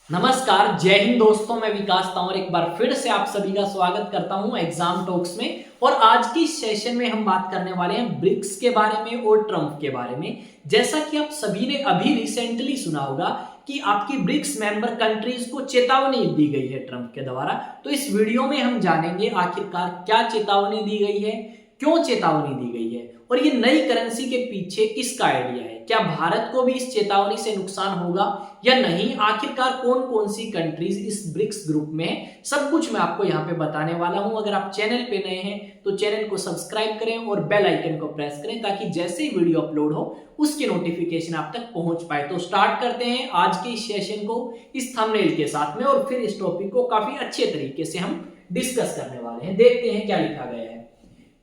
नमस्कार, जय हिंद दोस्तों। मैं विकास तांवर एक बार फिर से आप सभी का स्वागत करता हूं एग्जाम टॉक्स में। और आज की सेशन में हम बात करने वाले हैं ब्रिक्स के बारे में और ट्रंप के बारे में। जैसा कि आप सभी ने अभी रिसेंटली सुना होगा कि आपकी ब्रिक्स मेंबर कंट्रीज को चेतावनी दी गई है ट्रंप के द्वारा। तो इस वीडियो में हम जानेंगे आखिरकार क्या चेतावनी दी गई है, क्यों चेतावनी दी गई है और ये नई करेंसी के पीछे किसका आइडिया है। क्या भारत को भी इस चेतावनी से नुकसान होगा या नहीं, आखिरकार कौन कौन सी कंट्रीज इस ब्रिक्स ग्रुप में है, सब कुछ मैं आपको यहाँ पे बताने वाला हूं। अगर आप चैनल पे नए हैं तो चैनल को सब्सक्राइब करें और बेल आइकन को प्रेस करें ताकि जैसे ही वीडियो अपलोड हो उसकी नोटिफिकेशन आप तक पहुंच पाए। तो स्टार्ट करते हैं आज के इस सेशन को इस थंबनेल के साथ में और फिर इस टॉपिक को काफी अच्छे तरीके से हम डिस्कस करने वाले हैं। देखते हैं क्या लिखा गया है।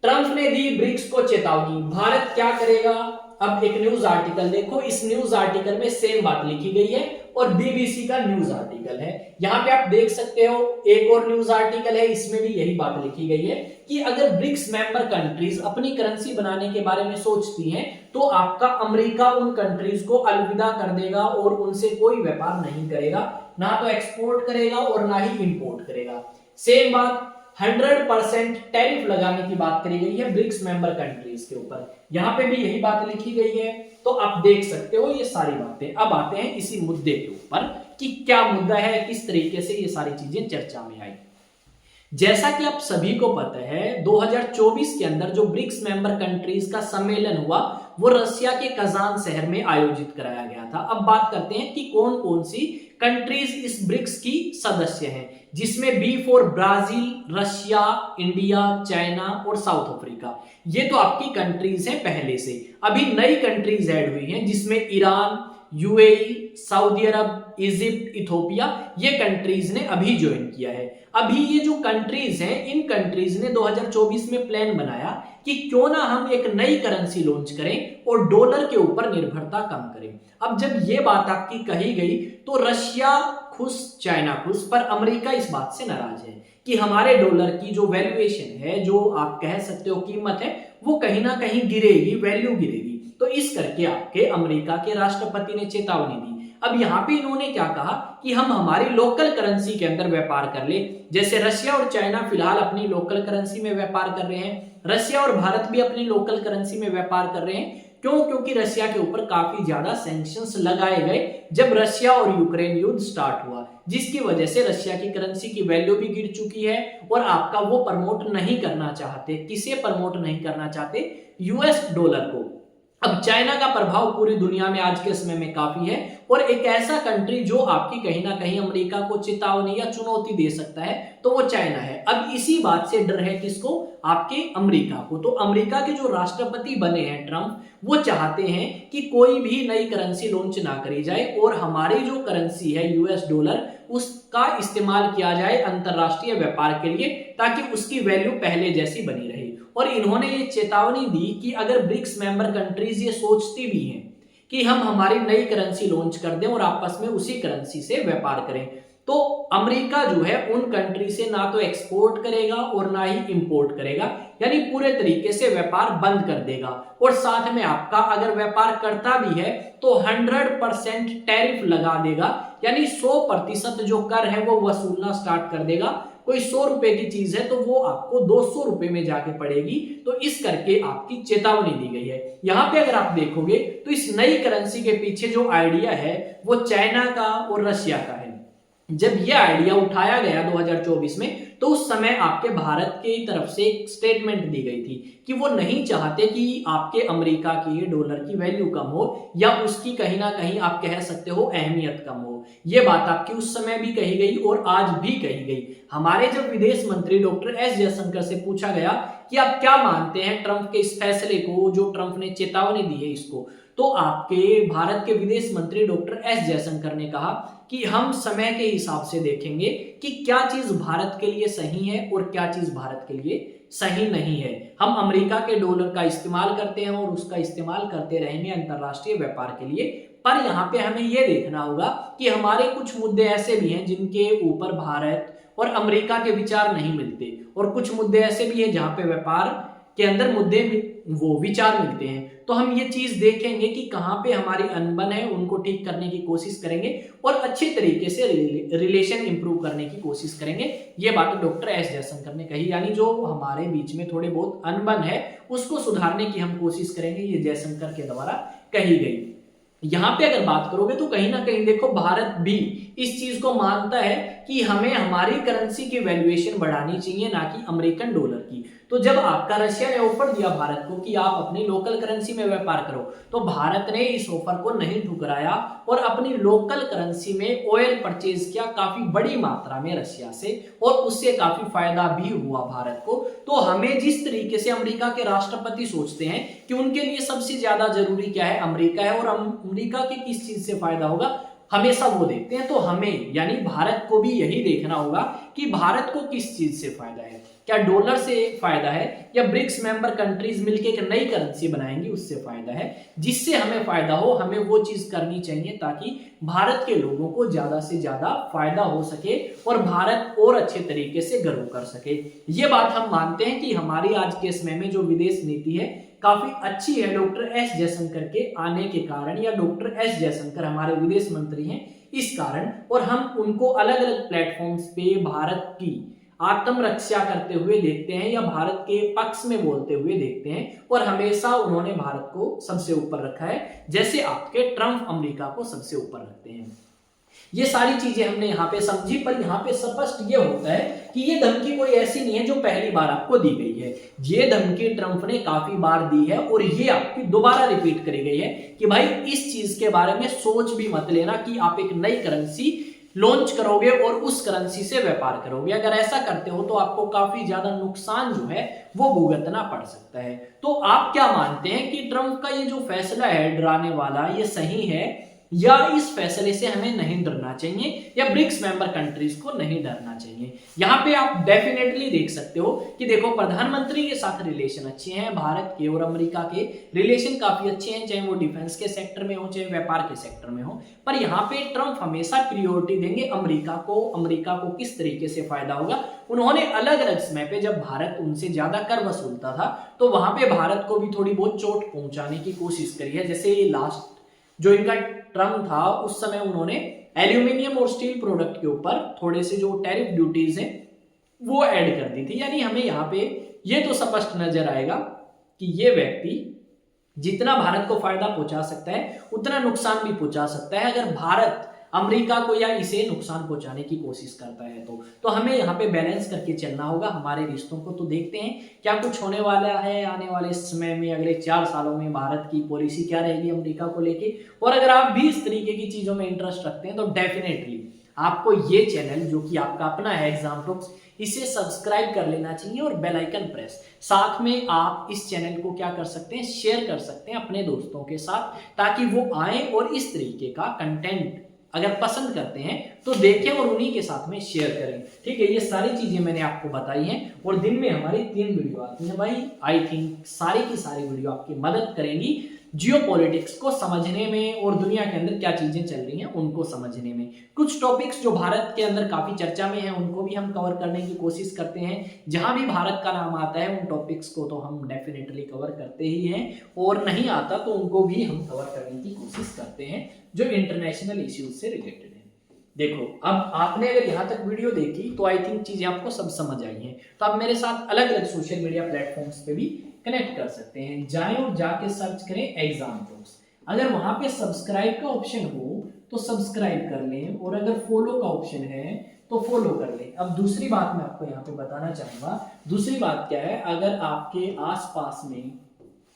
ट्रंप ने दी ब्रिक्स को चेतावनी, भारत क्या करेगा। अब एक न्यूज आर्टिकल देखो, इस न्यूज आर्टिकल में सेम बात लिखी गई है और बीबीसी का न्यूज आर्टिकल है। यहां पे आप देख सकते हो एक और न्यूज आर्टिकल है, इसमें भी यही बात लिखी गई है कि अगर ब्रिक्स मेंबर कंट्रीज अपनी करेंसी बनाने के बारे में सोचती हैं तो आपका अमेरिका उन कंट्रीज को अलविदा कर देगा और उनसे कोई व्यापार नहीं करेगा, ना तो एक्सपोर्ट करेगा और ना ही इंपोर्ट करेगा। सेम बात 100% टैरिफ लगाने की बात करी गई है ब्रिक्स मेंबर कंट्रीज के ऊपर, यहां पे भी यही बात लिखी गई है। तो आप देख सकते हो ये सारी बातें। अब आते हैं इसी मुद्दे के ऊपर कि क्या मुद्दा है, किस तरीके से ये सारी चीजें चर्चा में आई। जैसा कि आप सभी को पता है 2024 के अंदर जो ब्रिक्स मेंबर कंट्रीज का सम्मेलन हुआ वो रशिया के कजान शहर में आयोजित कराया गया था। अब बात करते हैं कि कौन कौन सी कंट्रीज इस ब्रिक्स की सदस्य हैं, जिसमें B for Brazil, Russia, India, China और साउथ अफ्रीका। ये तो आपकी कंट्रीज हैं पहले से। अभी नई कंट्रीज ऐड हुई हैं जिसमें ईरान, यूएई, सऊदी अरब, इजिप्ट, इथोपिया, ये कंट्रीज ने अभी ज्वाइन किया है। अभी ये जो कंट्रीज हैं इन कंट्रीज ने 2024 में प्लान बनाया कि क्यों ना हम एक नई करेंसी लॉन्च करें और डॉलर के ऊपर निर्भरता कम करें। अब जब ये बात आपकी कही गई तो रशिया खुश, चाइना खुश, पर अमेरिका इस बात से नाराज है कि हमारे डॉलर की जो वैल्यूएशन है, जो आप कह सकते हो कीमत है, वो कहीं ना कहीं गिरेगी, वैल्यू गिरेगी। तो इस करके आपके अमेरिका के राष्ट्रपति ने चेतावनी दी। अब यहाँ पे इन्होंने क्या कहा कि हम हमारी लोकल करेंसी के अंदर व्यापार कर ले। जैसे रशिया और चाइना फिलहाल अपनी लोकल करेंसी में व्यापार कर रहे हैं, रशिया और भारत भी अपनी लोकल करेंसी में व्यापार कर रहे हैं। क्यों? क्योंकि रशिया के ऊपर काफी ज्यादा सैंक्शंस लगाए गए जब रशिया और यूक्रेन युद्ध स्टार्ट हुआ, जिसकी वजह से रशिया की करेंसी की वैल्यू भी गिर चुकी है और आपका वो प्रमोट नहीं करना चाहते। किसे प्रमोट नहीं करना चाहते? यूएस डॉलर को। अब चाइना का प्रभाव पूरी दुनिया में आज के समय में काफी है और एक ऐसा कंट्री जो आपकी कहीं ना कहीं अमेरिका को चेतावनी या चुनौती दे सकता है तो वो चाइना है। अब इसी बात से डर है किसको? आपके अमेरिका को। तो अमेरिका के जो राष्ट्रपति बने हैं ट्रंप, वो चाहते हैं कि कोई भी नई करेंसी लॉन्च ना करी जाए और हमारी जो करेंसी है यूएस डॉलर, उसका इस्तेमाल किया जाए अंतरराष्ट्रीय व्यापार के लिए ताकि उसकी वैल्यू पहले जैसी बनी रहे। और इन्होंने ये चेतावनी दी कि अगर ब्रिक्स मेंबर कंट्रीज ये सोचती भी हैं कि हम हमारी नई करेंसी लॉन्च कर दें और आपस में उसी करेंसी से व्यापार करें, तो अमेरिका जो है उन कंट्री से ना तो एक्सपोर्ट करेगा और ना ही इंपोर्ट करेगा, यानी पूरे तरीके से व्यापार बंद कर देगा। और साथ में आपका अगर व्यापार करता भी है तो 100% टैरिफ लगा देगा, यानी 100% जो कर है वो वसूलना स्टार्ट कर देगा। कोई 100 रुपए की चीज है तो वो आपको 200 रुपए में जाके पड़ेगी। तो इस करके आपकी चेतावनी दी गई है। यहाँ पे अगर आप देखोगे तो इस नई करेंसी के पीछे जो आइडिया है वो चाइना का और रशिया का है। जब यह आइडिया उठाया गया 2024 में तो उस समय आपके भारत की तरफ से एक स्टेटमेंट दी गई थी कि वो नहीं चाहते कि आपके अमेरिका की डॉलर की वैल्यू कम हो या उसकी कहीं ना कहीं आप कह सकते हो अहमियत कम हो। ये बात आपकी उस समय भी कही गई और आज भी कही गई। हमारे जब विदेश मंत्री डॉक्टर एस जयशंकर से पूछा गया कि आप क्या मानते हैं ट्रंप के इस फैसले को, जो ट्रंप ने चेतावनी दी है इसको, तो आपके भारत के विदेश मंत्री डॉक्टर एस जयशंकर ने कहा कि हम समय के हिसाब से देखेंगे कि क्या चीज भारत के लिए सही है और क्या चीज भारत के लिए सही नहीं है। हम अमेरिका के डॉलर का इस्तेमाल करते हैं और उसका इस्तेमाल करते रहेंगे अंतरराष्ट्रीय व्यापार के लिए, पर यहाँ पे हमें यह देखना होगा कि हमारे कुछ मुद्दे ऐसे भी हैं जिनके ऊपर भारत और अमेरिका के विचार नहीं मिलते और कुछ मुद्दे ऐसे भी हैं जहां पे व्यापार के अंदर मुद्दे वो विचार मिलते हैं। तो हम ये चीज देखेंगे कि कहाँ पे हमारी अनबन है, उनको ठीक करने की कोशिश करेंगे और अच्छे तरीके से रिलेशन इंप्रूव करने की कोशिश करेंगे। ये बात डॉक्टर एस जयशंकर ने कही, यानी जो हमारे बीच में थोड़े बहुत अनबन है उसको सुधारने की हम कोशिश करेंगे, ये जयशंकर के द्वारा कही गई। यहां पे अगर बात करोगे तो कहीं ना कहीं देखो भारत भी इस चीज को मानता है कि हमें हमारी करेंसी की वैल्यूएशन बढ़ानी चाहिए, ना कि अमेरिकन डॉलर की। तो जब आपका रशिया ने ऑफर दिया भारत को कि आप अपनी लोकल करेंसी में व्यापार करो, तो भारत ने इस ऑफर को नहीं ठुकराया और अपनी लोकल करेंसी में ऑयल परचेज किया काफी बड़ी मात्रा में रशिया से, और उससे काफी फायदा भी हुआ भारत को। तो हमें जिस तरीके से अमेरिका के राष्ट्रपति सोचते हैं कि उनके लिए सबसे ज्यादा जरूरी क्या है, अमेरिका है, और अमेरिका के किस चीज से फायदा होगा हमेशा वो देखते हैं। तो हमें यानी भारत को भी यही देखना होगा कि भारत को किस चीज से फायदा है, क्या डॉलर से फायदा है या ब्रिक्स मेंबर कंट्रीज मिलकर एक नई करेंसी बनाएंगी उससे फायदा है। जिससे हमें फायदा हो हमें वो चीज करनी चाहिए ताकि भारत के लोगों को ज्यादा से ज्यादा फायदा हो सके और भारत और अच्छे तरीके से ग्रो कर सके। ये बात हम मानते हैं कि हमारी आज के समय में जो विदेश नीति है काफी अच्छी है डॉक्टर एस जयशंकर के आने के कारण, या डॉक्टर एस जयशंकर हमारे विदेश मंत्री हैं इस कारण, और हम उनको अलग अलग प्लेटफॉर्म्स पे भारत की आत्मरक्षा करते हुए देखते हैं या भारत के पक्ष में बोलते हुए देखते हैं, और हमेशा उन्होंने भारत को सबसे ऊपर रखा है, जैसे आपके ट्रंप अमेरिका को सबसे ऊपर रखते हैं। ये सारी चीजें हमने यहाँ पे समझी, पर यहाँ पे स्पष्ट ये होता है कि ये धमकी कोई ऐसी नहीं है जो पहली बार आपको दी गई है। ये धमकी ट्रंप ने काफी बार दी है और ये आपकी दोबारा रिपीट करी गई है कि भाई इस चीज के बारे में सोच भी मत लेना कि आप एक नई करेंसी लॉन्च करोगे और उस करेंसी से व्यापार करोगे। अगर ऐसा करते हो तो आपको काफी ज्यादा नुकसान जो है वो भुगतना पड़ सकता है। तो आप क्या मानते हैं कि ट्रंप का ये जो फैसला है डराने वाला, ये सही है या इस फैसले से हमें नहीं डरना चाहिए या ब्रिक्स मेंबर कंट्रीज को नहीं डरना चाहिए? यहाँ पे आप डेफिनेटली देख सकते हो कि देखो प्रधानमंत्री के साथ रिलेशन अच्छे हैं, भारत के और अमेरिका के रिलेशन काफी अच्छे हैं, चाहे वो डिफेंस के सेक्टर में हो चाहे व्यापार के सेक्टर में हो। पर यहाँ पे ट्रंप हमेशा प्रियोरिटी देंगे अमेरिका को किस तरीके से फायदा होगा। उन्होंने अलग अलग समय पे जब भारत उनसे ज्यादा कर वसूलता था तो वहां पे भारत को भी थोड़ी बहुत चोट पहुंचाने की कोशिश करी है। जैसे ये लास्ट जो इनका टर्म था उस समय उन्होंने एल्यूमिनियम और स्टील प्रोडक्ट के ऊपर थोड़े से जो टैरिफ ड्यूटीज हैं वो ऐड कर दी थी। यानी हमें यहाँ पे ये तो स्पष्ट नजर आएगा कि ये व्यक्ति जितना भारत को फायदा पहुंचा सकता है उतना नुकसान भी पहुंचा सकता है अगर भारत अमेरिका को या इसे नुकसान पहुंचाने की कोशिश करता है। तो हमें यहाँ पे बैलेंस करके चलना होगा हमारे रिश्तों को। तो देखते हैं क्या कुछ होने वाला है आने वाले समय में, अगले 4 सालों में भारत की पॉलिसी क्या रहेगी अमेरिका को लेके। और अगर आप भी इस तरीके की चीजों में इंटरेस्ट रखते हैं तो डेफिनेटली आपको ये चैनल जो कि आपका अपना है एग्जाम टॉक्स, इसे सब्सक्राइब कर लेना चाहिए और बेल आइकन प्रेस। साथ में आप इस चैनल को क्या कर सकते हैं, शेयर कर सकते हैं अपने दोस्तों के साथ ताकि वो आए और इस तरीके का कंटेंट अगर पसंद करते हैं तो देखें और उन्हीं के साथ में शेयर करें। ठीक है, ये सारी चीजें मैंने आपको बताई हैं और दिन में हमारी 3 वीडियो आती हैं भाई। आई थिंक सारी की सारी वीडियो आपकी मदद करेंगी जियोपॉलिटिक्स को समझने में और दुनिया के अंदर क्या चीजें चल रही हैं उनको समझने में। कुछ टॉपिक्स जो भारत के अंदर काफी चर्चा में हैं उनको भी हम कवर करने की कोशिश करते हैं। जहां भी भारत का नाम आता है उन टॉपिक्स को तो हम डेफिनेटली कवर करते ही हैं, और नहीं आता तो उनको भी हम कवर करने की कोशिश करते हैं जो इंटरनेशनल इश्यूज से रिलेटेड है। देखो अब आपने अगर यहाँ तक वीडियो देखी तो आई थिंक चीजें आपको सब समझ आई हैं। तो आप मेरे साथ अलग अलग सोशल मीडिया प्लेटफॉर्म्स पे भी कनेक्ट कर सकते हैं। जाएं और जाके सर्च करें एग्जाम टॉक्स। अगर वहां पे सब्सक्राइब का ऑप्शन हो तो सब्सक्राइब कर लें, और अगर फॉलो का ऑप्शन है तो फॉलो कर लें। अब दूसरी बात मैं आपको यहाँ पे बताना चाहूंगा। दूसरी बात क्या है, अगर आपके आसपास में,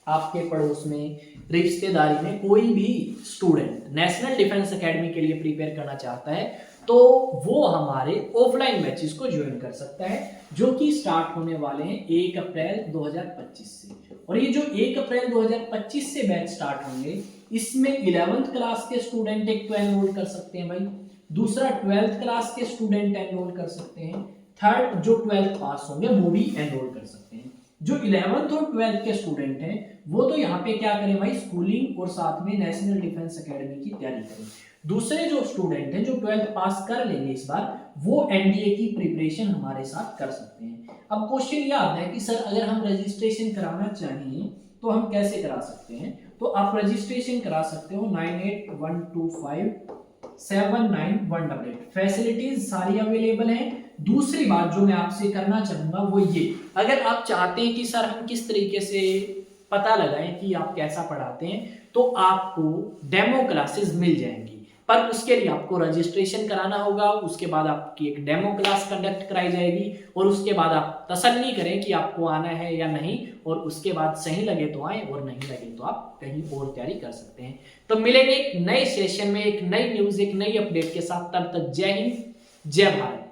आपके पड़ोस में, रिश्तेदारी में कोई भी स्टूडेंट नेशनल डिफेंस एकेडमी के लिए प्रिपेयर करना चाहता है तो वो हमारे ऑफलाइन बैचेस को ज्वाइन कर सकता है जो कि स्टार्ट होने वाले हैं 1 अप्रैल 2025 से। और ये जो 1 अप्रैल 2025 से बैच स्टार्ट होंगे इसमें 11th क्लास के स्टूडेंट एक तो एनरोल कर सकते हैं भाई, दूसरा 12th क्लास के स्टूडेंट एनरोल कर सकते हैं, थर्ड जो 12th पास होंगे वो भी एनरोल कर सकते हैं। जो 11th और 12th के स्टूडेंट हैं वो तो यहाँ पे क्या करें भाई, स्कूलिंग और साथ में नेशनल डिफेंस एकेडमी की तैयारी करें। दूसरे जो स्टूडेंट हैं जो 12th पास कर लेंगे इस बार, वो एनडीए की प्रिपरेशन हमारे साथ कर सकते हैं। अब क्वेश्चन ये आता है कि सर अगर हम रजिस्ट्रेशन कराना चाहें तो हम कैसे करा सकते हैं, तो आप रजिस्ट्रेशन करा सकते हो 9812579188। फैसिलिटीज सारी अवेलेबल हैं। दूसरी बात जो मैं आपसे करना चाहूंगा वो ये, अगर आप चाहते हैं कि सर हम किस तरीके से पता लगाएं कि आप कैसा पढ़ाते हैं, तो आपको डेमो क्लासेस मिल जाएंगी, पर उसके लिए आपको रजिस्ट्रेशन कराना होगा। उसके बाद आपकी एक डेमो क्लास कंडक्ट कराई जाएगी और उसके बाद आप तसल्ली करें कि आपको आना है या नहीं, और उसके बाद सही लगे तो आए और नहीं लगे तो आप कहीं और तैयारी कर सकते हैं। तो मिलेंगे एक नए सेशन में, एक नई न्यूज, एक नई अपडेट के साथ। तब तक जय हिंद, जय भारत।